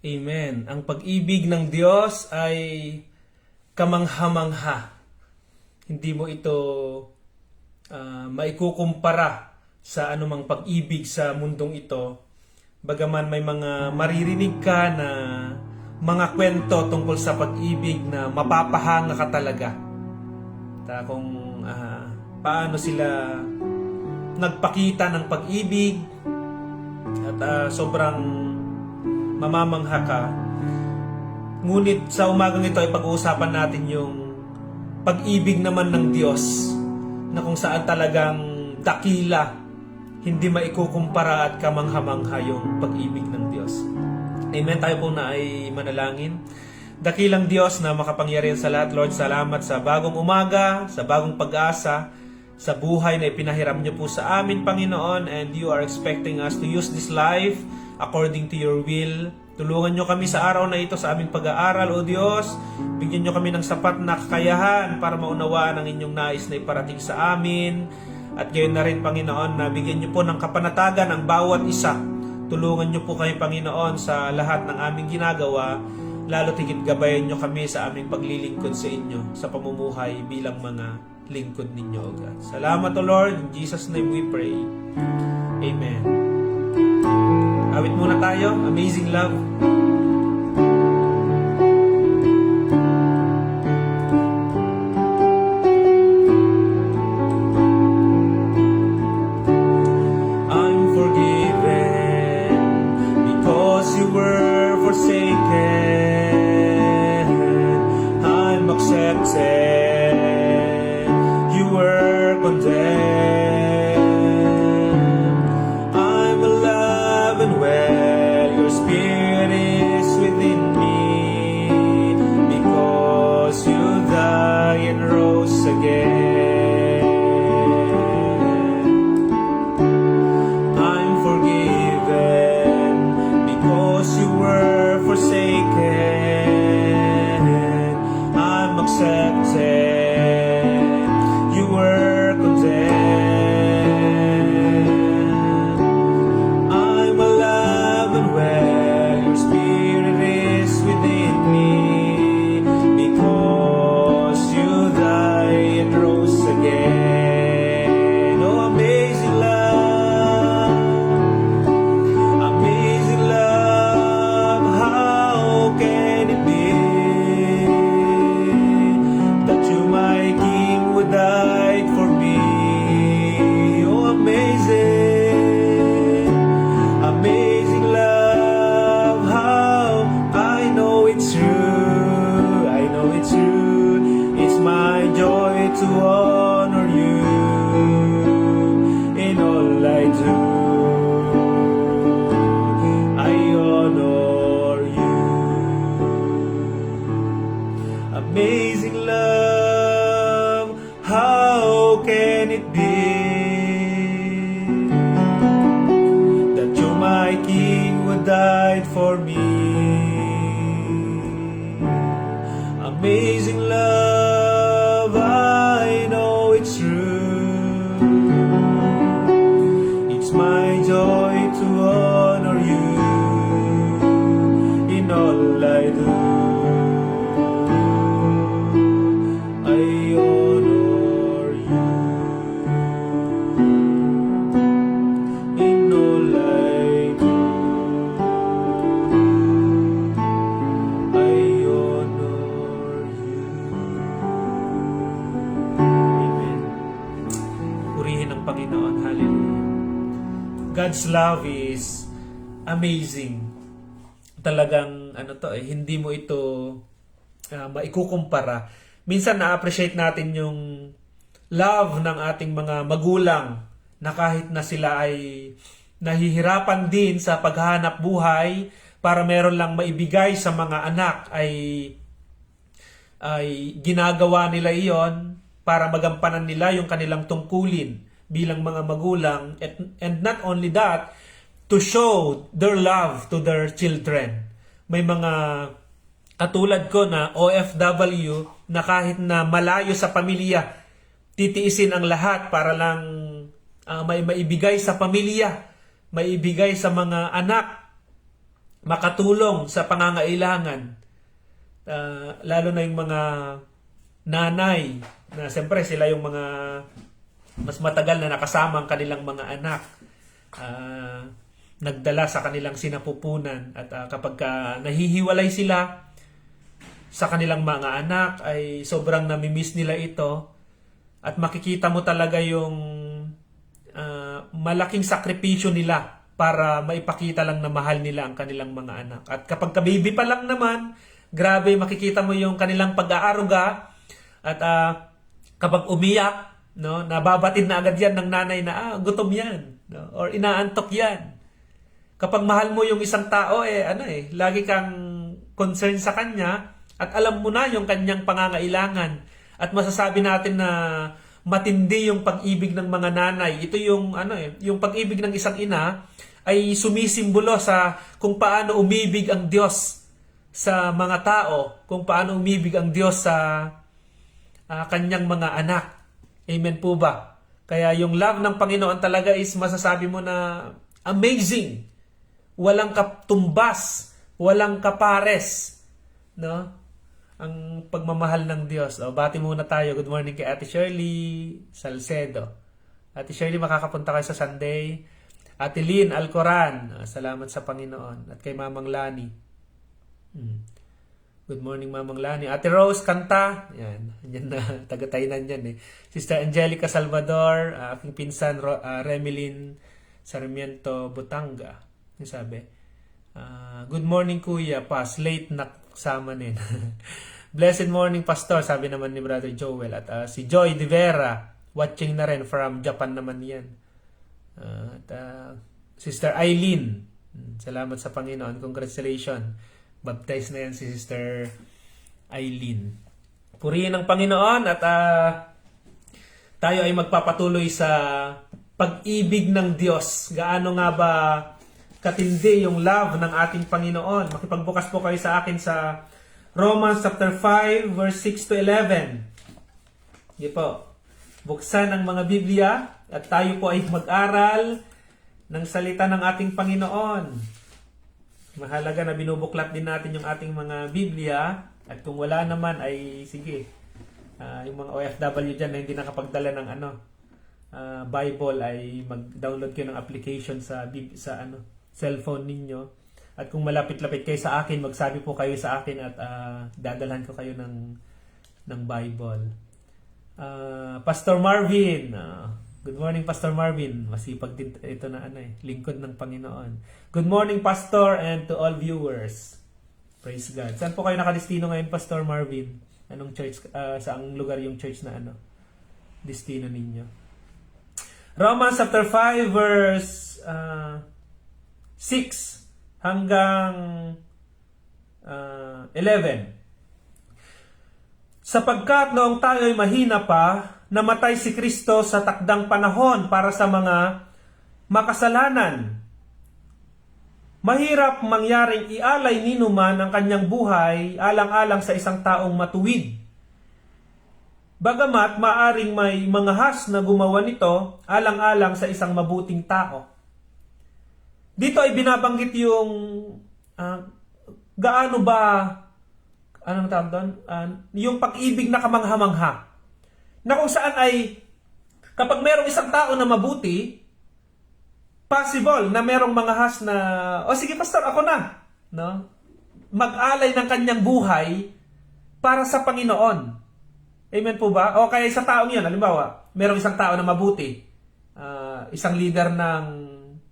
Amen. Ang pag-ibig ng Diyos ay kamangha-mangha. Hindi mo ito maikukumpara sa anumang pag-ibig sa mundong ito. Bagaman may mga maririnig ka na mga kwento tungkol sa pag-ibig na mapapahanga ka talaga. Kung paano sila nagpakita ng pag-ibig at sobrang mamamangha ka. Ngunit sa umagang ito ay pag-uusapan natin yung pag-ibig naman ng Diyos na kung saan talagang dakila, hindi maikukumpara at kamangha-mangha yung pag-ibig ng Diyos. Amen. Tayo po na ay manalangin. Dakilang Diyos na makapangyarihan sa lahat, Lord, salamat sa bagong umaga, sa bagong pag-asa, sa buhay na ipinahiram niyo po sa amin, Panginoon, and you are expecting us to use this life according to your will. Tulungan niyo kami sa araw na ito sa aming pag-aaral, O Diyos. Bigyan niyo kami ng sapat na kakayahan para maunawaan ang inyong nais na iparating sa amin. At gayon na rin, Panginoon, na bigyan niyo po ng kapanatagan ang bawat isa. Tulungan niyo po kami, Panginoon, sa lahat ng aming ginagawa. Lalo tigit gabayan niyo kami sa aming paglilingkod sa inyo sa pamumuhay bilang mga lingkod ninyo, O God. Salamat, O Lord. In Jesus' name we pray. Amen. Awit muna tayo. Amazing Love. I'm forgiven because you were forsaken. I'm accepted. You were condemned. I'm alive and well. Your spirit is within me because you died and rose again. I'm forgiven because you were forsaken. I'm accepted. You were condemned. I'm alive and well. Your spirit is within me because you died and rose again. Oh, amazing love. Amazing love. How can it be that you, my King, would die for me? Oh, amazing, amazing love. How I know it's true. I know it's true. It's my joy to honor you in all I do. I honor you. Amazing love, how can it be that you, my King, would die for me? Amazing love, I know it's true. It's my joy to honor you in all I do. I honor you in all I do. I honor you. Amen. Purihin ang Panginoon. Hallelujah. God's love is amazing. Talagang hindi mo ito maikukumpara. Minsan na-appreciate natin yung love ng ating mga magulang na kahit na sila ay nahihirapan din sa paghahanap buhay para meron lang maibigay sa mga anak ay ginagawa nila iyon para magampanan nila yung kanilang tungkulin bilang mga magulang, and not only that, to show their love to their children. May mga katulad ko na OFW na kahit na malayo sa pamilya, titiisin ang lahat para lang may maibigay sa pamilya, maibigay sa mga anak. makatulong sa pangangailangan. Lalo na yung mga nanay na siyempre sila yung mga mas matagal na nakasama ang kanilang mga anak. Nagdala sa kanilang sinapupunan at kapag nahihiwalay sila sa kanilang mga anak ay sobrang namimiss nila ito at makikita mo talaga yung malaking sakripisyo nila para maipakita lang na mahal nila ang kanilang mga anak. At kapag baby pa lang naman, grabe makikita mo yung kanilang pag-aaruga at kapag umiyak, no, nababatid na agad yan ng nanay na gutom yan, no, or inaantok yan. Kapag mahal mo yung isang tao lagi kang concerned sa kanya at alam mo na yung kanyang pangangailangan at masasabi natin na matindi yung pag-ibig ng mga nanay. Ito yung yung pag-ibig ng isang ina ay sumisimbolo sa kung paano umibig ang Diyos sa mga tao, kung paano umibig ang Diyos sa kanyang mga anak. Amen po ba? Kaya yung love ng Panginoon talaga is masasabi mo na amazing. Walang katumbas, walang kapares, no? Ang pagmamahal ng Diyos. Bati muna tayo. Good morning kay Ate Shirley Salcedo. Ate Shirley, makakapunta kayo sa Sunday. Ate Lynn Alcoran, salamat sa Panginoon. At kay Mamang Lani. Good morning, Mamang Lani. Ate Rose Kanta. Yan na, taga-Tainan yan eh. Sister Angelica Salvador, aking pinsan Remelin Sarmiento Butanga. Yung sabi, good morning kuya, pas late na samanin. Blessed morning pastor, sabi naman ni Brother Joel. At si Joy De Vera, watching na rin from Japan naman yan. At Sister Eileen, salamat sa Panginoon, congratulations. Baptized na yan si Sister Eileen. Purihin ang Panginoon at tayo ay magpapatuloy sa pag-ibig ng Diyos. Gaano nga ba katindi yung love ng ating Panginoon? Makipagbukas po kayo sa akin sa Romans chapter 5 verse 6 to 11. Hindi po. Buksan ang mga Biblia at tayo po ay mag-aral ng salita ng ating Panginoon. Mahalaga na binubuklat din natin yung ating mga Biblia at kung wala naman ay sige. Yung mga OFW dyan na hindi nakapagdala ng Bible ay mag-download kayo ng application sa cellphone ninyo. At kung malapit-lapit kayo sa akin, magsabi po kayo sa akin at dadalhan ko kayo ng Bible. Pastor Marvin, good morning Pastor Marvin. Masipag din ito na lingkod ng Panginoon. Good morning Pastor and to all viewers. Praise God. Saan po kayo nakadestino ngayon Pastor Marvin? Anong church, saang lugar yung church na destino ninyo? Romans chapter 5 verse 6 hanggang 11. Sapagkat noong tayo'y mahina pa, namatay si Kristo sa takdang panahon para sa mga makasalanan. Mahirap mangyaring ialay ninuman ang kanyang buhay alang-alang sa isang taong matuwid. Bagamat maaring may mga has na gumawa nito alang-alang sa isang mabuting tao. Dito ay binabanggit yung gaano ba, anong tawag doon? Yung pag-ibig na kamangha-mangha. Na kung saan ay kapag merong isang tao na mabuti, possible na merong mga has na, sige pastor, ako na. No? Mag-alay ng kanyang buhay para sa Panginoon. Amen po ba? O kaya sa taong yun, halimbawa, merong isang tao na mabuti, isang leader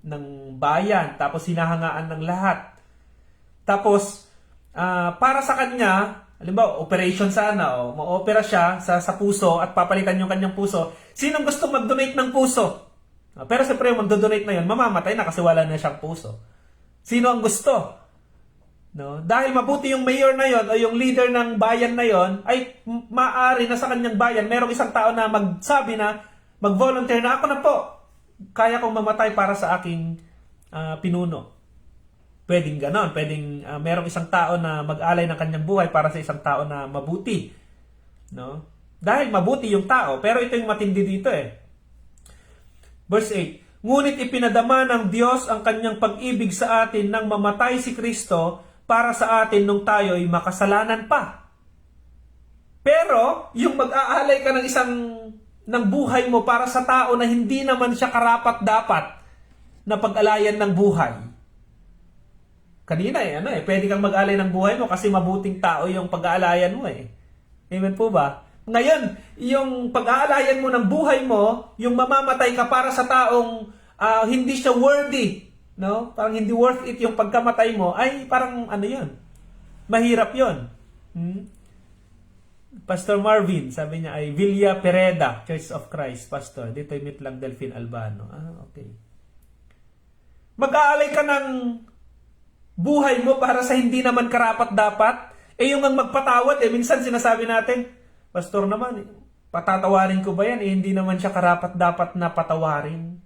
ng bayan, tapos hinahangaan ng lahat. Tapos, para sa kanya, halimbawa, operation sana, ma-opera siya sa puso at papalitan yung kanyang puso. Sinong gusto mag-donate ng puso? Pero siyempre, yung mag-donate na yun, mamamatay na kasi wala na siyang puso. Sino ang gusto? No? Dahil mabuti yung mayor na yon o yung leader ng bayan na yon, ay maaari na sa kanyang bayan, merong isang tao na magsabi na, mag-volunteer na, ako na po, kaya kong mamatay para sa aking pinuno. Pwedeng ganon. Pwedeng merong isang tao na mag-alay ng kanyang buhay para sa isang tao na mabuti. No? Dahil mabuti yung tao. Pero ito yung matindi dito Verse 8. Ngunit ipinadama ng Diyos ang kanyang pag-ibig sa atin nang mamatay si Kristo para sa atin nung tayo'y makasalanan pa. Pero, yung mag-aalay ka ng buhay mo para sa tao na hindi naman siya karapat-dapat na pag-alayan ng buhay. Kanina pwede kang mag-alay ng buhay mo kasi mabuting tao yung pag-aalayan mo eh. Amen po ba? Ngayon, yung pag-aalayan mo ng buhay mo, yung mamamatay ka para sa taong hindi siya worthy, no? Parang hindi worth it yung pagkamatay mo, ay parang yun. Mahirap yun. Pastor Marvin, sabi niya ay Villa Pereda, Church of Christ, Pastor. Dito ay meet lang Delphine Albano. Okay. Mag-aalay ka ng buhay mo para sa hindi naman karapat-dapat. Yung ang magpatawad, minsan sinasabi natin, Pastor naman, patatawarin ko ba yan? Hindi naman siya karapat-dapat na patawarin.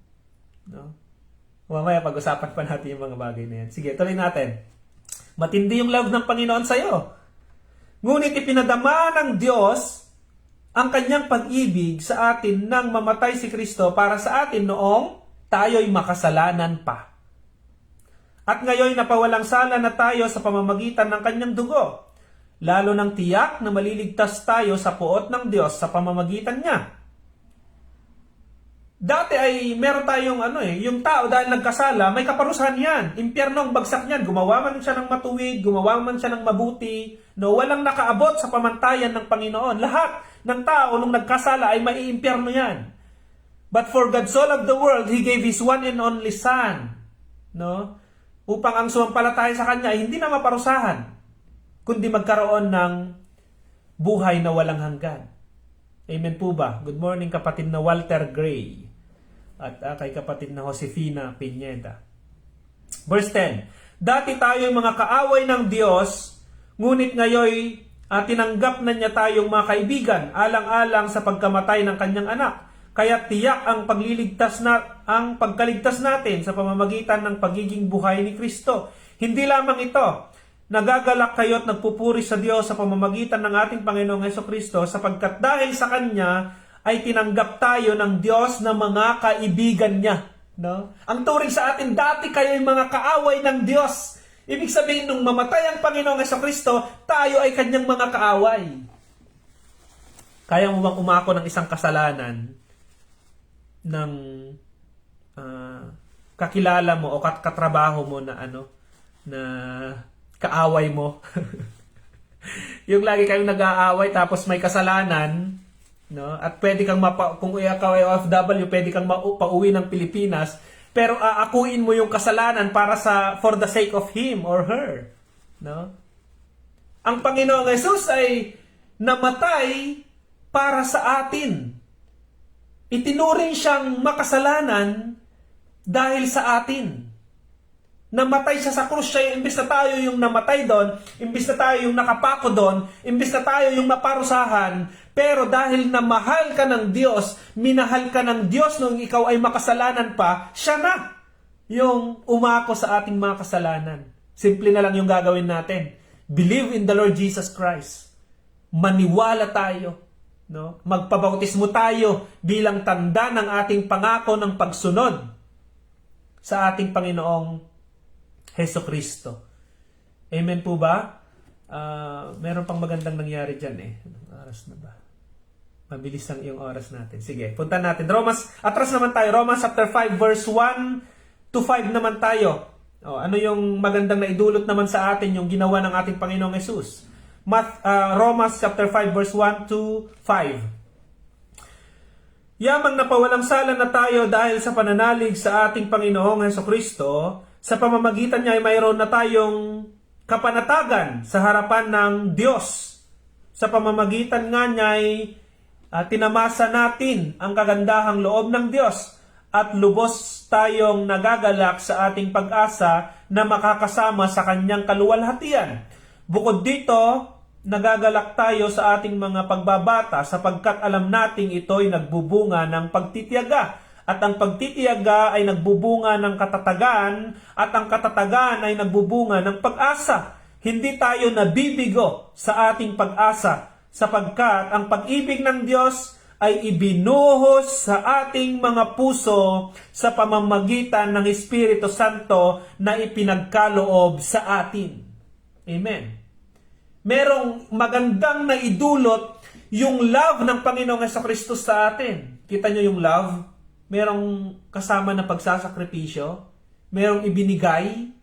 No? Mamaya pag-usapan pa natin yung mga bagay na yan. Sige, tuloy natin. Matindi yung love ng Panginoon sa'yo. Ngunit ipinadama ng Diyos ang kanyang pag-ibig sa atin nang mamatay si Kristo para sa atin noong tayo'y makasalanan pa. At ngayon napawalang sala na tayo sa pamamagitan ng kanyang dugo. Lalo ng tiyak na maliligtas tayo sa puot ng Diyos sa pamamagitan niya. Dati ay meron tayong yung tao dahil nagkasala, may kaparusahan yan. Impyerno ang bagsak niyan. Gumawa man siya ng matuwid, gumawa man siya ng mabuti, no, walang nakaabot sa pamantayan ng Panginoon. Lahat ng tao nung nagkasala ay maiimpyerno yan. But for God so loved the world, He gave His one and only Son, no? Upang ang sumampalataya sa Kanya ay hindi na maparusahan, kundi magkaroon ng buhay na walang hanggan. Amen po ba? Good morning kapatid na Walter Gray at kay kapatid na Josefina Pineda. Verse 10, dati tayo'y mga kaaway ng Diyos, ngunit ngayon tinanggap na niya tayong mga kaibigan alang-alang sa pagkamatay ng kanyang anak. Kaya tiyak ang pagkaligtas natin sa pamamagitan ng pagiging buhay ni Kristo. Hindi lamang ito, nagagalak kayo at nagpupuri sa Diyos sa pamamagitan ng ating Panginoong Hesukristo sapagkat dahil sa Kanya ay tinanggap tayo ng Diyos na mga kaibigan niya. No? Ang turing sa atin, dati kayo ay mga kaaway ng Diyos. Ibig sabihin, nung mamatay ang Panginoong Hesukristo, tayo ay Kanyang mga kaaway. Kaya mo bang umako ng isang kasalanan ng kakilala mo o katrabaho mo na na kaaway mo? Yung lagi kayong nag-aaway tapos may kasalanan, no? At pwede kang kung ikaw ay OFW, pwede kang pauwi ng Pilipinas, pero aakuin mo yung kasalanan para for the sake of him or her, no? Ang Panginoong Jesus ay namatay para sa atin. Itinuring siyang makasalanan dahil sa atin. Namatay siya sa krus, siya imbis na tayo yung namatay doon, imbis na tayo yung nakapako doon, imbis na tayo yung maparusahan, pero dahil na mahal ka ng Diyos, minahal ka ng Diyos nung ikaw ay makasalanan pa, siya na yung umako sa ating mga kasalanan. Simple na lang yung gagawin natin. Believe in the Lord Jesus Christ. Maniwala tayo. No? Magpabautismo tayo bilang tanda ng ating pangako ng pagsunod sa ating Panginoong Hesukristo. Amen po ba? Meron pang magandang nangyari dyan eh. Anong oras na ba? Mabilis lang yung oras natin. Sige, punta natin. Atras naman tayo. Romans chapter 5 verse 1 to 5 naman tayo. Ano yung magandang naidulot naman sa atin yung ginawa ng ating Panginoong Hesus? Romans chapter 5 verse 1 to 5. Yamang napawalang sala na tayo dahil sa pananalig sa ating Panginoong Hesukristo, sa pamamagitan niya ay mayroon na tayong kapanatagan sa harapan ng Diyos. Sa pamamagitan nga niya ay tinamasa natin ang kagandahang loob ng Diyos at lubos tayong nagagalak sa ating pag-asa na makakasama sa kanyang kaluwalhatian. Bukod dito, nagagalak tayo sa ating mga pagbabata sapagkat alam nating ito'y nagbubunga ng pagtitiyaga. At ang pagtitiyaga ay nagbubunga ng katatagan at ang katatagan ay nagbubunga ng pag-asa. Hindi tayo nabibigo sa ating pag-asa sapagkat ang pag-ibig ng Diyos ay ibinuhos sa ating mga puso sa pamamagitan ng Espiritu Santo na ipinagkaloob sa atin. Amen. Merong magandang naidulot yung love ng Panginoong Jesucristo sa atin. Kita nyo yung love? Merong kasama na pagsasakripisyo, merong ibinigay,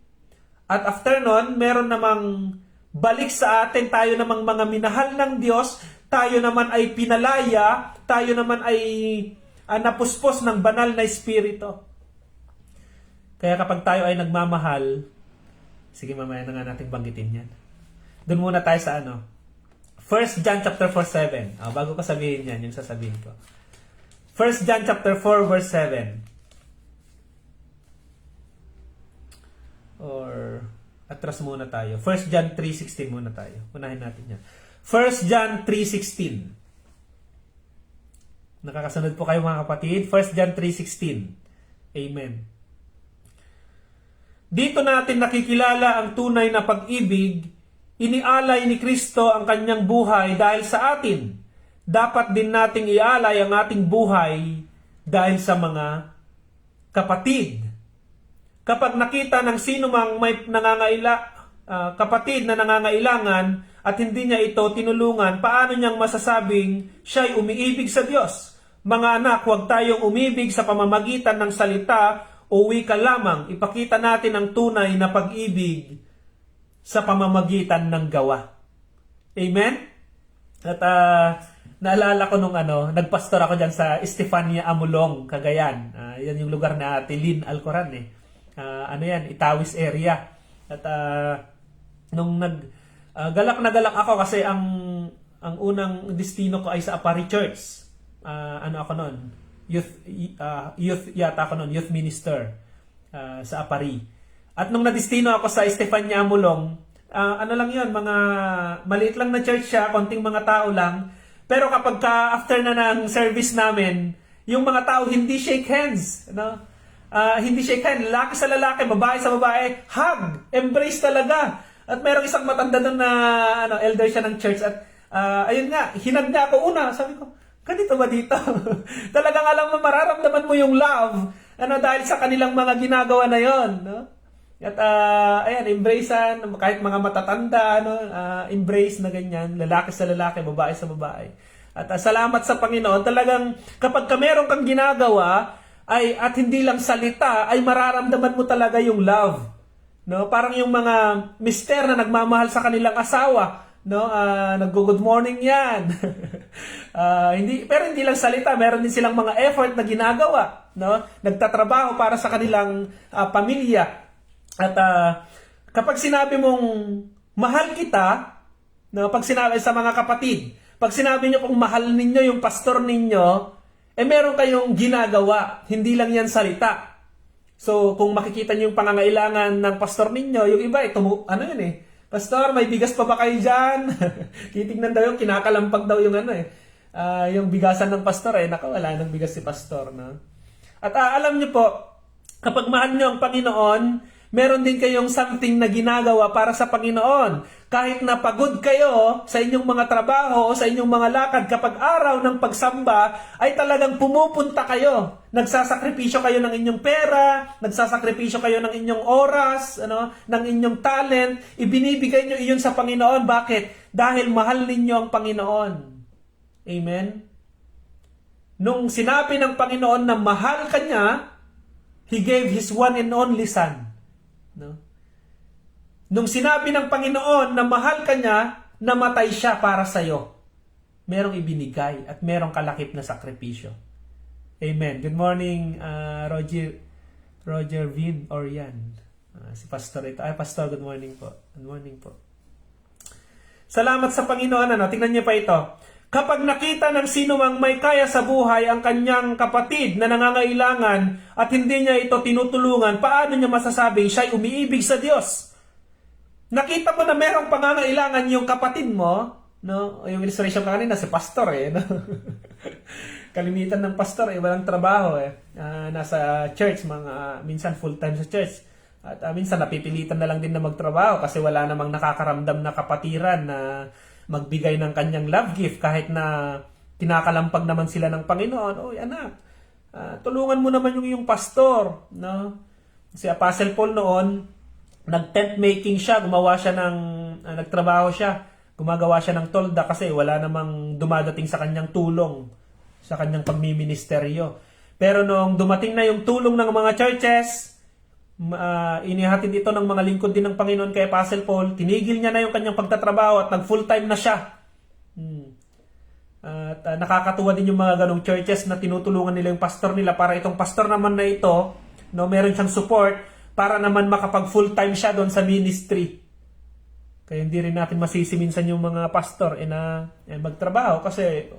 at after nun, meron namang balik sa atin, tayo namang mga minahal ng Diyos, tayo naman ay pinalaya, tayo naman ay napuspos ng banal na Espiritu. Kaya kapag tayo ay nagmamahal, sige mamaya na nga natin banggitin yan. Doon muna tayo sa 1 John chapter 4:7. Bago ko sabihin yan, yung sasabihin ko. 1 John chapter 4 verse 7. Or atras muna tayo. 1 John 3:16 muna tayo. Unahin natin yan. 1 John 3:16. Nakakasunod po kayo mga kapatid. 1 John 3:16. Amen. Dito natin nakikilala ang tunay na pag-ibig. Inialay ni Kristo ang kanyang buhay dahil sa atin. Dapat din nating ialay ang ating buhay dahil sa mga kapatid. Kapag nakita ng sino mang may kapatid na nangangailangan at hindi niya ito tinulungan, paano niyang masasabing siya'y umiibig sa Diyos? Mga anak, huwag tayong umibig sa pamamagitan ng salita o wika lamang. Ipakita natin ang tunay na pag-ibig sa pamamagitan ng gawa. Amen? At naalala ko nung nagpastor ako dyan sa Estefania Amulong, Cagayan. Yan yung lugar na Tilin Alcoran Itawis area. At nung galak na galak ako kasi ang unang destino ko ay sa Apari Church. Ako noon? Youth yata ako noon, youth minister sa Apari. At nung nadestino ako sa Estefania Amulong, lang 'yon, mga maliit lang na church siya, konting mga tao lang. Pero kapag after na ng service namin, yung mga tao hindi shake hands, hindi shake hands, lalaki sa lalaki, babae sa babae, hug, embrace talaga. At merong isang matanda doon na elder siya ng church at ayun nga, hinag niya ako una. Sabi ko, ganito ba dito? Talagang alam mo, mararamdaman mo yung love dahil sa kanilang mga ginagawa na yon, no? At ayan, embracean kahit mga matatanda, embrace na ganyan, lalaki sa lalaki, babae sa babae. At salamat sa Panginoon, talagang kapag meron kang ginagawa at hindi lang salita, ay mararamdaman mo talaga yung love. No, parang yung mga mister na nagmamahal sa kanilang asawa, naggo-good morning 'yan. Pero hindi lang salita, meron din silang mga effort na ginagawa, Nagtatrabaho para sa kanilang pamilya. At kapag sinabi mong mahal kita, pag sinabi sa mga kapatid, pag sinabi niyo kung mahal ninyo yung pastor ninyo, meron kayong ginagawa, hindi lang 'yan salita. So, kung makikita niyo yung pangangailangan ng pastor ninyo, yung iba, Pastor, may bigas pa ba kayo dyan? Titignan daw yung kinakalampag daw yung yung bigasan ng pastor, wala ng bigas si pastor, no? At alam niyo po, kapag mahal niyo ang Panginoon, meron din kayong something na ginagawa para sa Panginoon. Kahit na pagod kayo sa inyong mga trabaho o sa inyong mga lakad, kapag araw ng pagsamba, ay talagang pumupunta kayo. Nagsasakripisyo kayo ng inyong pera, nagsasakripisyo kayo ng inyong oras, ng inyong talent, ibinibigay nyo iyon sa Panginoon. Bakit? Dahil mahal ninyo ang Panginoon. Amen? Nung sinabi ng Panginoon na mahal ka niya, He gave His one and only Son. Nung sinabi ng Panginoon na mahal ka niya, namatay siya para sa'yo. Merong ibinigay at merong kalakip na sakripisyo. Amen. Good morning, Roger Vin Orian. Si Pastor ito. Pastor, good morning po. Good morning po. Salamat sa Panginoon. Tingnan niyo pa ito. Kapag nakita ng sino mang may kaya sa buhay ang kanyang kapatid na nangangailangan at hindi niya ito tinutulungan, paano niya masasabing siya'y umiibig sa Diyos? Nakita mo na merong pangangailangan yung kapatid mo, yung illustration ka kanina, si pastor, Kalimitan ng pastor, walang trabaho, nasa church, minsan full-time sa church. At minsan napipilitan na lang din na magtrabaho kasi wala namang nakakaramdam na kapatiran na magbigay ng kanyang love gift kahit na kinakalampag naman sila ng Panginoon. Oy anak, tulungan mo naman yung iyong pastor. No? Si Apostle Paul noon, nag-tent making siya, nagtrabaho siya, gumagawa siya ng tolda kasi wala namang dumadating sa kanyang tulong, sa kanyang pagmiministeryo. Pero nung dumating na yung tulong ng mga churches, inihatid ito ng mga lingkod din ng Panginoon kay Apostle Paul, tinigil niya na yung kanyang pagtatrabaho at nag-full-time na siya. At nakakatuwa din yung mga ganong churches na tinutulungan nila yung pastor nila para itong pastor naman na ito, no, meron siyang support para naman makapag full-time siya doon sa ministry. Kaya hindi rin natin masisiminsan yung mga pastor na magtrabaho kasi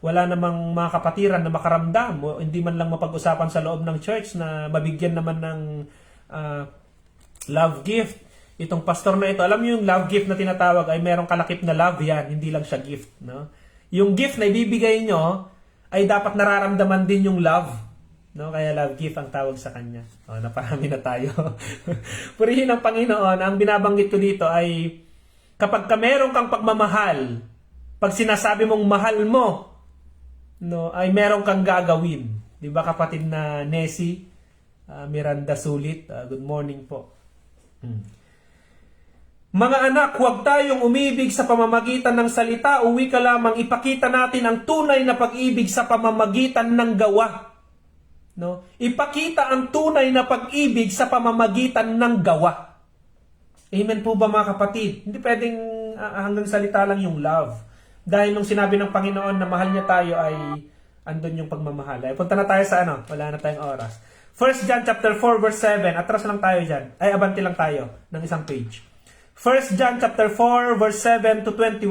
wala namang mga kapatiran na makaramdam o hindi man lang mapag-usapan sa loob ng church na mabigyan naman ng love gift. Itong pastor na ito, alam niyo yung love gift na tinatawag ay merong kalakip na love yan, hindi lang siya gift. No? Yung gift na ibibigay nyo ay dapat nararamdaman din yung love. No? Kaya love gift ang tawag sa kanya. Naparami na tayo. Purihin ang Panginoon. Ang binabanggit ko dito ay kapag ka meron kang pagmamahal, pag sinasabi mong mahal mo, no, ay meron kang gagawin. Di ba kapatid na Nessie, Miranda Sulit, good morning po. Mga anak, huwag tayong umibig sa pamamagitan ng salita, uwi ka lamang ipakita natin ang tunay na pag-ibig sa pamamagitan ng gawa. No? Ipakita ang tunay na pag-ibig sa pamamagitan ng gawa. Amen po ba mga kapatid? Hindi pwedeng hanggang salita lang yung love. Dahil nung sinabi ng Panginoon na mahal niya tayo ay andun yung pagmamahal. Ay, punta na tayo sa wala na tayong oras. 1 John chapter 4 verse 7. Atras lang tayo dyan. Ay, abanti lang tayo ng isang page. 1 John chapter 4 verse 7 to 21.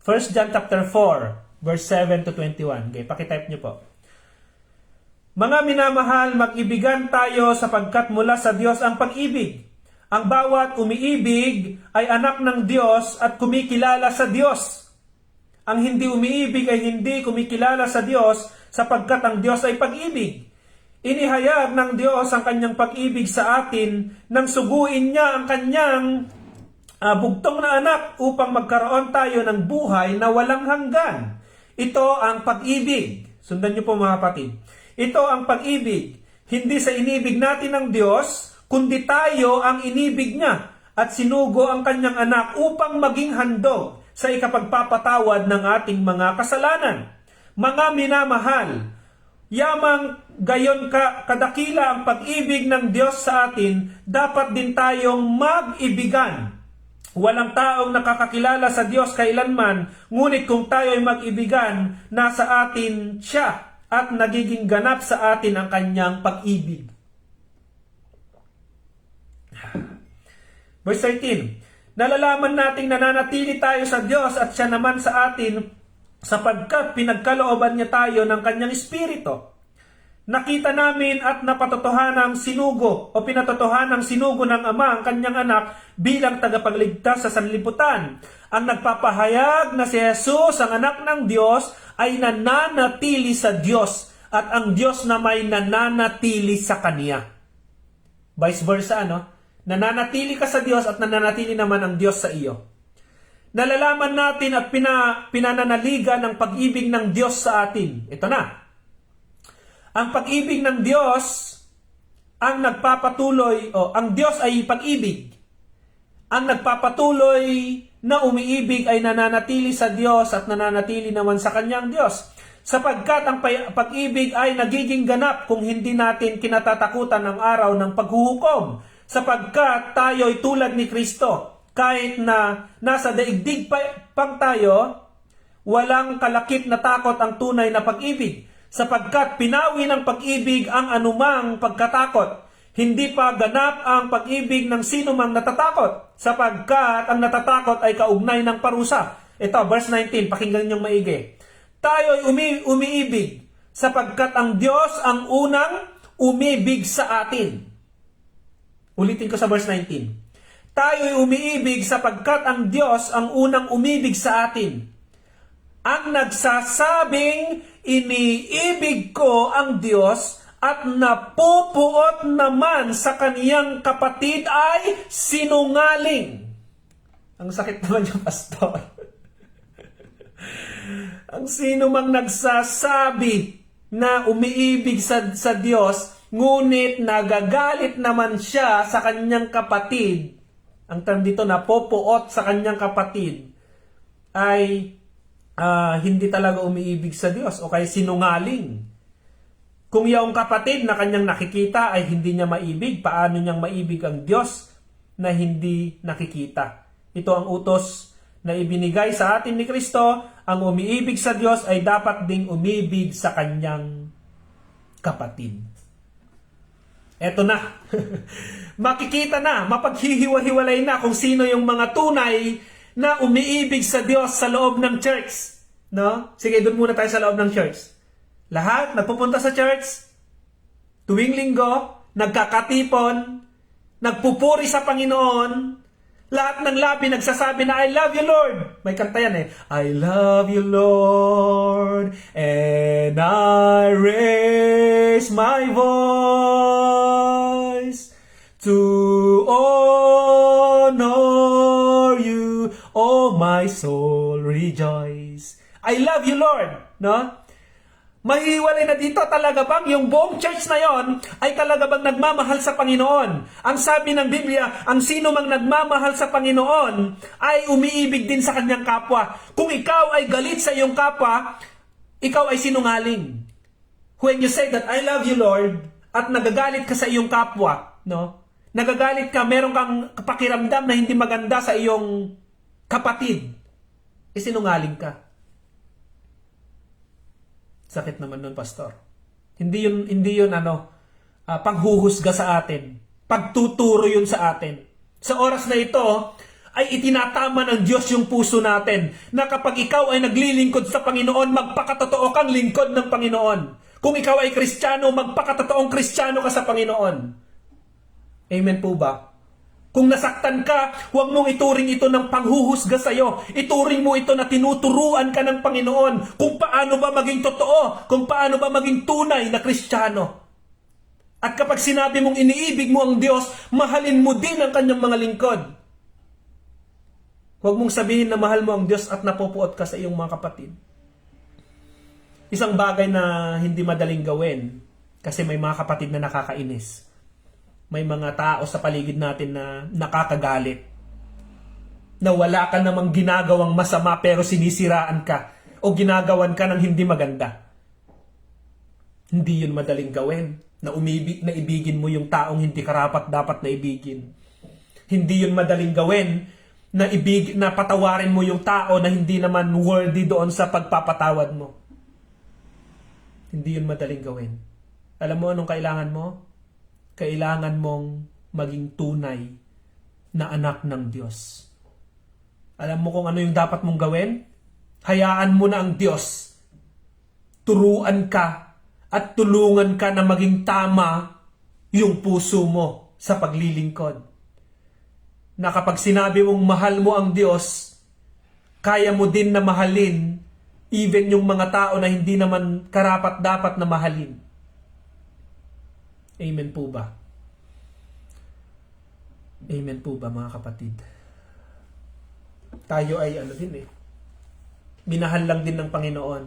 1 John chapter 4 verse 7 to 21. Okay, pakitype niyo po. Mga minamahal, mag-ibigan tayo sapagkat mula sa Diyos ang pag-ibig. Ang bawat umiibig ay anak ng Diyos at kumikilala sa Diyos. Ang hindi umiibig ay hindi kumikilala sa Diyos sapagkat ang Diyos ay pag-ibig. Inihayag ng Diyos ang kanyang pag-ibig sa atin nang suguin niya ang kanyang bugtong na anak upang magkaroon tayo ng buhay na walang hanggan. Ito ang pag-ibig. Sundan niyo po mga kapatid. Ito ang pag-ibig. Hindi sa inibig natin ng Diyos, kundi tayo ang inibig niya at sinugo ang kanyang anak upang maging handog sa ikapagpapatawad ng ating mga kasalanan. Mga minamahal, yamang gayon kadakila ang pag-ibig ng Diyos sa atin, dapat din tayong mag-ibigan. Walang taong nakakakilala sa Diyos kailanman, ngunit kung tayo ay mag-ibigan, nasa atin siya at nagiging ganap sa atin ang kanyang pag-ibig. Verse 13, nalalaman nating nananatili tayo sa Diyos at siya naman sa atin sapagkat pinagkalooban niya tayo ng kanyang espiritu. Nakita namin at napatotohanang sinugo o pinatotohanang sinugo ng Ama ang kanyang anak bilang tagapagligtas sa sanlibutan. Ang nagpapahayag na si Jesus, ang anak ng Diyos, ay nananatili sa Diyos at ang Diyos na may nananatili sa Kanya. Vice versa, nananatili ka sa Diyos at nananatili naman ang Diyos sa iyo. Nalalaman natin at pinananaligan ang pag-ibig ng Diyos sa atin. Ito na. Ang pag-ibig ng Diyos ang nagpapatuloy, ang Diyos ay pag-ibig. Ang nagpapatuloy na umiibig ay nananatili sa Diyos at nananatili naman sa kanyang Diyos. Sapagkat ang pag-ibig ay nagiging ganap kung hindi natin kinatatakutan ang araw ng paghuhukom. Sapagkat tayo ay tulad ni Kristo. Kahit na nasa daigdig pang tayo, walang kalakip na takot ang tunay na pag-ibig. Sapagkat pinawi ng pag-ibig ang anumang pagkatakot. Hindi pa ganap ang pag-ibig ng sino mang natatakot, sapagkat ang natatakot ay kaugnay ng parusa. Ito, verse 19, pakinggan niyong maigi. Tayo ay umiibig, sapagkat ang Diyos ang unang umibig sa atin. Ulitin ko sa verse 19. Tayo ay umiibig sapagkat ang Diyos ang unang umibig sa atin. Ang nagsasabing, iniibig ko ang Diyos at napupuot naman sa kaniyang kapatid ay sinungaling. Ang sakit naman yung pastor. Ang sino mang nagsasabi na umiibig sa Diyos, ngunit nagagalit naman siya sa kanyang kapatid, ang term dito na popoot sa kanyang kapatid, ay hindi talaga umiibig sa Diyos o kaya sinungaling. Kung yung kapatid na kanyang nakikita ay hindi niya maibig, paano niyang maibig ang Diyos na hindi nakikita? Ito ang utos na ibinigay sa atin ni Kristo. Ang umiibig sa Diyos ay dapat ding umibig sa kanyang kapatid. Eto na. Makikita na, mapaghihiwa-hiwalay na kung sino yung mga tunay na umiibig sa Diyos sa loob ng church. No? Sige, doon muna tayo sa loob ng church. Lahat nagpupunta sa church, tuwing linggo, nagkakatipon, nagpupuri sa Panginoon, lahat ng labi nagsasabi na, I love you, Lord. May kanta yan eh. I love you, Lord, and I raise my voice to honor you, oh my soul rejoice. I love you, Lord. No? Mahiwalay na dito, talaga bang yung buong church na yon ay talaga bang nagmamahal sa Panginoon? Ang sabi ng Biblia, ang sino mang nagmamahal sa Panginoon ay umiibig din sa kanyang kapwa. Kung ikaw ay galit sa iyong kapwa, ikaw ay sinungaling. When you say that, I love you, Lord, at nagagalit ka sa iyong kapwa, no? Nagagalit ka, meron kang pakiramdam na hindi maganda sa iyong kapatid, sinungaling ka. Sakit naman nun, pastor. Hindi yun panghuhusga sa atin. Pagtuturo yun sa atin. Sa oras na ito, ay itinatama ng Diyos yung puso natin na kapag ikaw ay naglilingkod sa Panginoon, magpakatotoo kang lingkod ng Panginoon. Kung ikaw ay Kristiyano, magpakatotoong Kristiyano ka sa Panginoon. Amen po ba? Kung nasaktan ka, huwag mong ituring ito ng panghuhusga sa iyo. Ituring mo ito na tinuturuan ka ng Panginoon kung paano ba maging totoo, kung paano ba maging tunay na Kristiyano. At kapag sinabi mong iniibig mo ang Diyos, mahalin mo din ang kanyang mga lingkod. Huwag mong sabihin na mahal mo ang Diyos at napupuot ka sa iyong mga kapatid. Isang bagay na hindi madaling gawin kasi may mga kapatid na nakakainis. May mga tao sa paligid natin na nakakagalit. Na wala ka namang ginagawang masama pero sinisiraan ka o ginagawan ka ng hindi maganda. Hindi yun madaling gawin. Na ibigin mo yung taong hindi karapat dapat na ibigin. Hindi yun madaling gawin na patawarin mo yung tao na hindi naman worthy doon sa pagpapatawad mo. Hindi yun madaling gawin. Alam mo anong kailangan mo? Kailangan mong maging tunay na anak ng Diyos. Alam mo kung ano yung dapat mong gawin? Hayaan mo na ang Diyos. Turuan ka at tulungan ka na maging tama yung puso mo sa paglilingkod. Na kapag sinabi mong mahal mo ang Diyos, kaya mo din na mahalin even yung mga tao na hindi naman karapat-dapat na mahalin. Amen po ba? Amen po ba mga kapatid? Tayo ay minahal lang din ng Panginoon.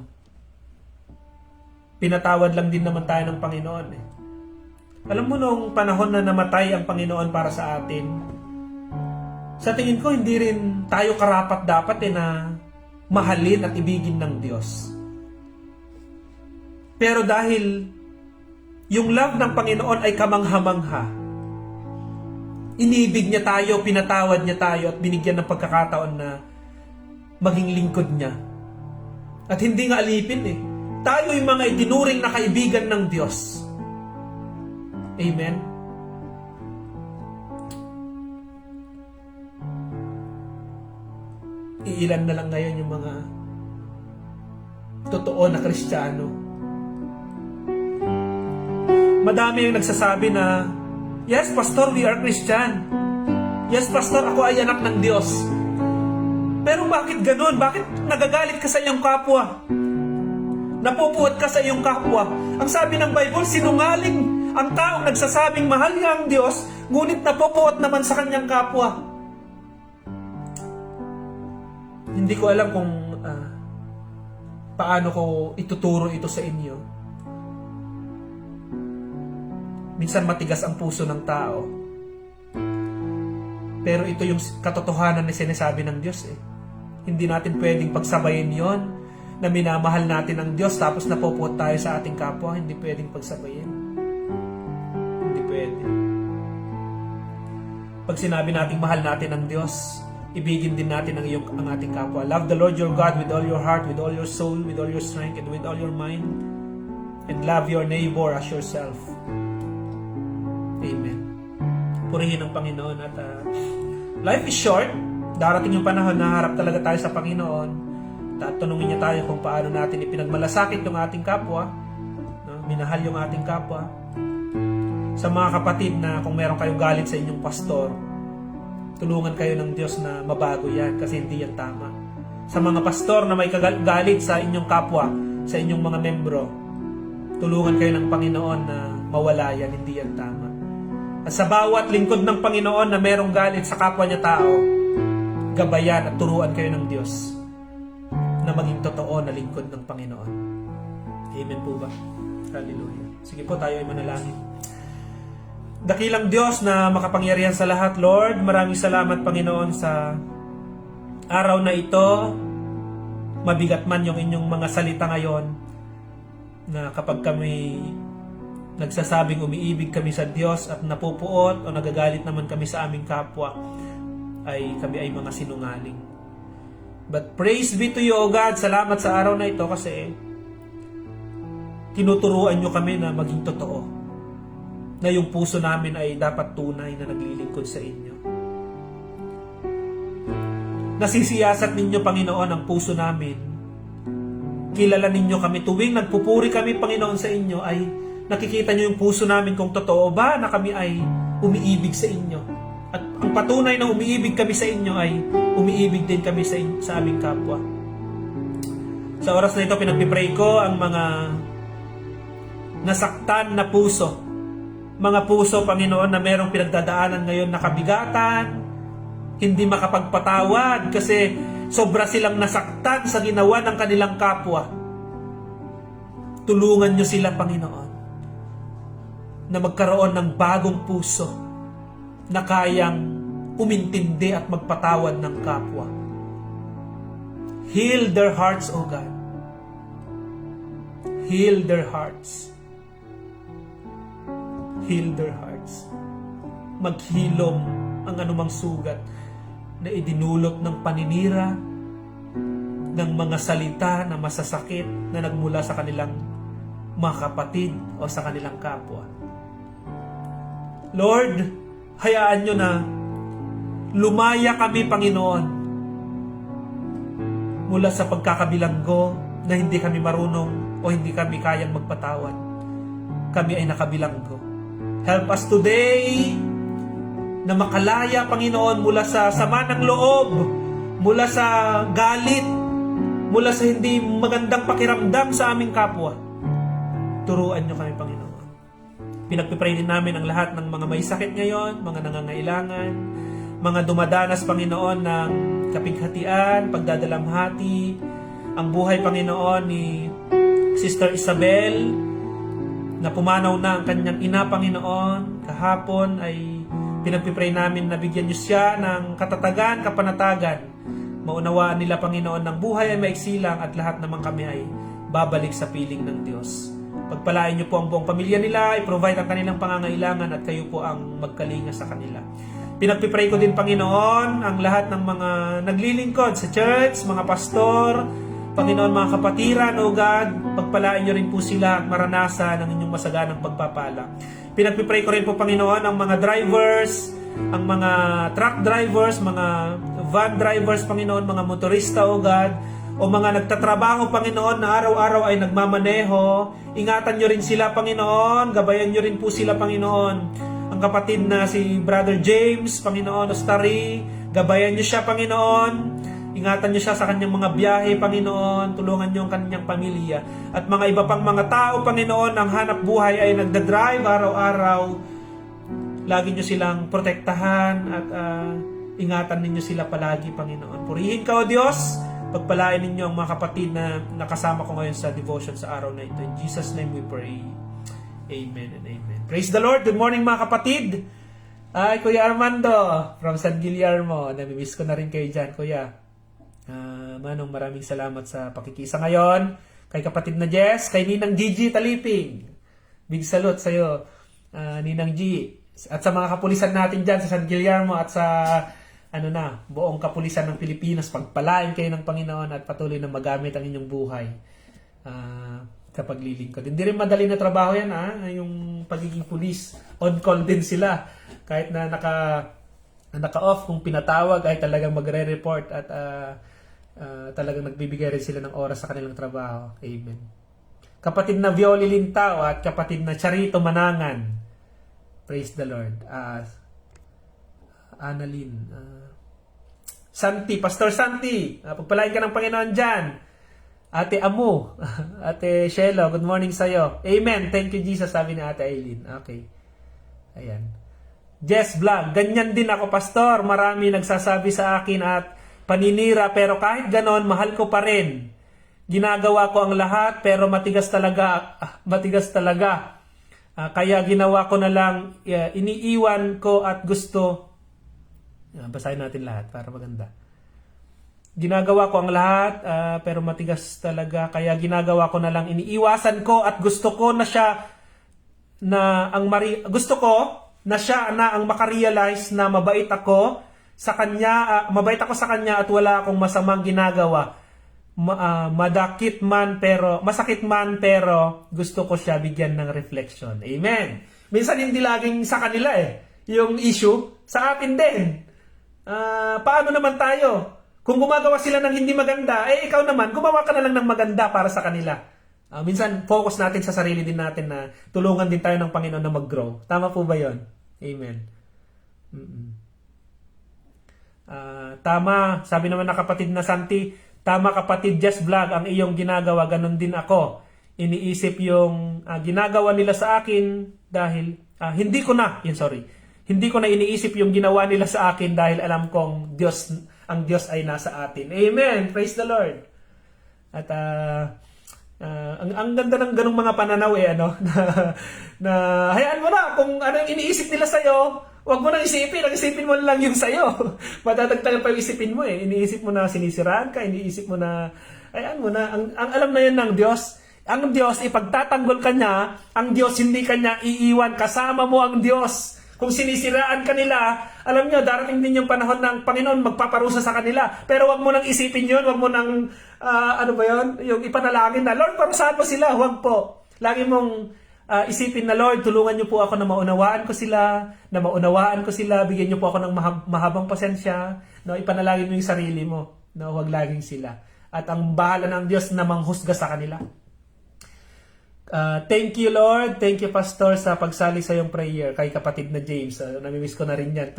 Pinatawad lang din naman tayo ng Panginoon Alam mo nung panahon na namatay ang Panginoon para sa atin, sa tingin ko hindi rin tayo karapat-dapat na mahalin at ibigin ng Diyos. Pero dahil yung love ng Panginoon ay kamangha-mangha. Inibig niya tayo, pinatawad niya tayo at binigyan ng pagkakataon na maging lingkod niya. At hindi nga alipin Tayo yung mga itinuring na kaibigan ng Diyos. Amen? Iilan na lang ngayon yung mga totoo na Kristiyano. Madami yung nagsasabi na, yes, Pastor, we are Christian. Yes, Pastor, ako ay anak ng Diyos. Pero bakit ganun? Bakit nagagalit ka sa iyong kapwa? Napupuot ka sa iyong kapwa? Ang sabi ng Bible, sinungaling ang taong nagsasabing mahal niya ang Diyos, ngunit napupuot naman sa kanyang kapwa. Hindi ko alam kung paano ko ituturo ito sa inyo. Minsan matigas ang puso ng tao. Pero ito yung katotohanan na sinasabi ng Diyos eh. Hindi natin pwedeng pagsabayin yon na minamahal natin ang Diyos tapos napupot tayo sa ating kapwa. Hindi pwedeng pagsabayin. Hindi pwede. Pag sinabi nating mahal natin ang Diyos, ibigin din natin ang ating kapwa. Love the Lord your God with all your heart, with all your soul, with all your strength, and with all your mind. And love your neighbor as yourself. Amen. Purihin ang Panginoon at life is short. Darating yung panahon na harap talaga tayo sa Panginoon. Tatanungin niya tayo kung paano natin ipinagmalasakit yung ating kapwa, no? Minahal yung ating kapwa. Sa mga kapatid na kung meron kayong galit sa inyong pastor, tulungan kayo ng Diyos na mabago yan kasi hindi yan tama. Sa mga pastor na may galit sa inyong kapwa, sa inyong mga membro, tulungan kayo ng Panginoon na mawala yan, hindi yan tama. At sa bawat lingkod ng Panginoon na merong galit sa kapwa niya tao, gabayan at turuan kayo ng Diyos na maging totoo na lingkod ng Panginoon. Amen po ba? Hallelujah. Sige po, tayo ay manalangin. Dakilang Diyos na makapangyarihan sa lahat, Lord, maraming salamat, Panginoon, sa araw na ito. Mabigat man yung inyong mga salita ngayon na kapag kami nagsasabing umiibig kami sa Diyos at napupuot o nagagalit naman kami sa aming kapwa, ay kami ay mga sinungaling. But praise be to you, O God. Salamat sa araw na ito kasi tinuturuan nyo kami na maging totoo. Na yung puso namin ay dapat tunay na naglilingkod sa inyo. Nasisiyasat ninyo, Panginoon, ang puso namin. Kilala ninyo kami. Tuwing nagpupuri kami, Panginoon, sa inyo, ay nakikita nyo yung puso namin kung totoo ba na kami ay umiibig sa inyo. At ang patunay na umiibig kami sa inyo ay umiibig din kami sa aming kapwa. Sa oras na ito, pinagpipray ko ang mga nasaktan na puso. Mga puso, Panginoon, na merong pinagdadaanan ngayon na kabigatan, hindi makapagpatawad kasi sobra silang nasaktan sa ginawa ng kanilang kapwa. Tulungan nyo sila, Panginoon, na magkaroon ng bagong puso na kayang umintindi at magpatawad ng kapwa. Heal their hearts, O God. Heal their hearts. Heal their hearts. Maghilom ang anumang sugat na idinulot ng paninira, ng mga salita na masasakit na nagmula sa kanilang mga kapatid o sa kanilang kapwa. Lord, hayaan nyo na lumaya kami, Panginoon, mula sa pagkakabilanggo na hindi kami marunong o hindi kami kayang magpatawad. Kami ay nakabilanggo. Help us today na makalaya, Panginoon, mula sa sama ng loob, mula sa galit, mula sa hindi magandang pakiramdam sa aming kapwa. Turuan nyo kami, Panginoon. Pinagpipray din namin ang lahat ng mga may sakit ngayon, mga nangangailangan, mga dumadanas, Panginoon, ng kapighatian, pagdadalamhati, ang buhay, Panginoon, ni Sister Isabel, na pumanaw na ang kanyang ina, Panginoon. Kahapon ay pinagpipray namin na bigyan niyo siya ng katatagan, kapanatagan. Maunawaan nila, Panginoon, ng buhay ay maiksi lang at lahat naman kami ay babalik sa piling ng Diyos. Pagpalain niyo po ang buong pamilya nila, i-provide ang kanilang pangangailangan at kayo po ang magkalinga sa kanila. Pinagpipray ko din, Panginoon, ang lahat ng mga naglilingkod sa church, mga pastor, Panginoon, mga kapatiran, O God, pagpalain niyo rin po sila at maranasan ang inyong masaganang pagpapala. Pinagpipray ko rin po, Panginoon, ang mga drivers, ang mga truck drivers, mga van drivers, Panginoon, mga motorista, O God, o mga nagtatrabaho, Panginoon, na araw-araw ay nagmamaneho. Ingatan nyo rin sila, Panginoon. Gabayan nyo rin po sila, Panginoon. Ang kapatid na si Brother James, Panginoon, Ostari, gabayan nyo siya, Panginoon. Ingatan nyo siya sa kanyang mga biyahe, Panginoon. Tulungan nyo ang kanyang pamilya. At mga iba pang mga tao, Panginoon, ang hanap buhay ay nagdadrive araw-araw. Lagi nyo silang protektahan at ingatan ninyo sila palagi, Panginoon. Purihin ka, O Diyos. Pagpalain ninyo ang mga kapatid na nakasama ko ngayon sa devotion sa araw na ito. In Jesus' name we pray. Amen and amen. Praise the Lord. Good morning mga kapatid. Ay, Kuya Armando from San Guillermo. Namimiss ko na rin kayo dyan, Kuya. Manong, maraming salamat sa pakikisa ngayon. Kay kapatid na Jess, kay Ninang Gigi Taliping. Big salute sa'yo, Ninang G. At sa mga kapulisan natin dyan sa San Guillermo at sa buong kapulisan ng Pilipinas, pagpalain kayo ng Panginoon at patuloy na magamit ang inyong buhay kapag lilingkod. Hindi rin madali na trabaho yan, yung pagiging pulis. On call din sila. Kahit na naka-off, kung pinatawag ay talagang magre-report at talagang nagbibigay rin sila ng oras sa kanilang trabaho. Amen. Kapatid na Violi Lintao at kapatid na Charito Manangan. Praise the Lord. Annalyn. Santi, Pastor Santi. Pagpalain ka ng Panginoon dyan. Ate Amu. Ate Shelo, good morning sa'yo. Amen. Thank you, Jesus, sabi ni Ate Aileen. Okay. Ayan. Jess Vlog. Ganyan din ako, Pastor. Marami nagsasabi sa akin at paninira, pero kahit ganon, mahal ko pa rin. Ginagawa ko ang lahat, pero matigas talaga. Kaya ginawa ko na lang, iniiwan ko at gusto. Basahin natin lahat para maganda. Ginagawa ko ang lahat, pero matigas talaga. Kaya ginagawa ko na lang, iniiwasan ko at gusto ko na siya na ang makarealize na mabait ako sa kanya at wala akong masamang ginagawa. Masakit man pero gusto ko siya bigyan ng reflection. Amen. Minsan hindi laging sa kanila yung issue, sa atin din. Paano naman tayo? Kung gumagawa sila ng hindi maganda, ikaw naman, gumawa ka na lang ng maganda para sa kanila. Minsan, focus natin sa sarili din natin na tulungan din tayo ng Panginoon na mag-grow. Tama po ba yon? Amen. Tama, sabi naman na kapatid na Santi, tama kapatid Jess Vlog, ang iyong ginagawa, ganun din ako. Iniisip yung ginagawa nila sa akin dahil, hindi ko na iniisip yung ginawa nila sa akin dahil alam kong ang Diyos ay nasa atin. Amen. Praise the Lord. At ang ganda ng ganung mga pananaw na hayaan mo na kung ano yung iniisip nila sa'yo, wag mo nang isipin. Ang isipin mo lang yung sa'yo. Matatagtagan pa yung isipin mo Iniisip mo na sinisiraan ka, iniisip mo na, hayaan mo na, ang alam na yan ng Diyos. Ang Diyos, ipagtatanggol ka niya, ang Diyos hindi ka niya iiwan, kasama mo ang Diyos. Kung sinisiraan ka nila, alam nyo, darating din yung panahon ng Panginoon magpaparusa sa kanila. Pero wag mo nang isipin yun, wag mo nang, yung ipanalangin na, Lord, parusahan mo sila, wag po. Lagi mong isipin na, Lord, tulungan niyo po ako na maunawaan ko sila, bigyan niyo po ako ng mahabang pasensya, ipanalangin mo yung sarili mo, wag laging sila. At ang bahala ng Diyos na manghusga sa kanila. Thank you, Lord. Thank you, Pastor, sa pagsali sa iyong prayer kay kapatid na James. Namimiss ko na rin yan.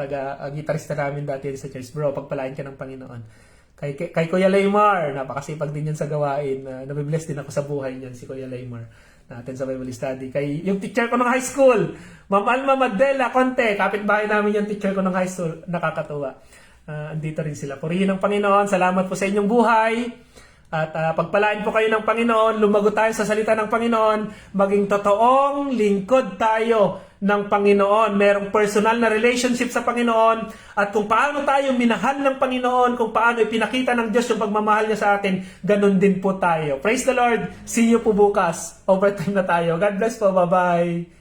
Gitarista namin dati sa church. Bro, pagpalain ka ng Panginoon. Kay Kuya Laymar, napakasipag din yan sa gawain. Nabibless din ako sa buhay niyan, si Kuya Laymar, natin sa Bible study. Kay yung teacher ko ng high school, Ma'am Alma Madela Conte, kapitbahay namin yung teacher ko ng high school. Nakakatuwa. Andito rin sila. Purihin ng Panginoon. Salamat po sa inyong buhay. At pagpalain po kayo ng Panginoon, lumago tayo sa salita ng Panginoon, maging totoong lingkod tayo ng Panginoon, merong personal na relationship sa Panginoon, at kung paano tayo minahal ng Panginoon, kung paano ipinakita ng Diyos yung pagmamahal niya sa atin, ganun din po tayo. Praise the Lord! See you po bukas. Overtime na tayo. God bless po. Bye-bye!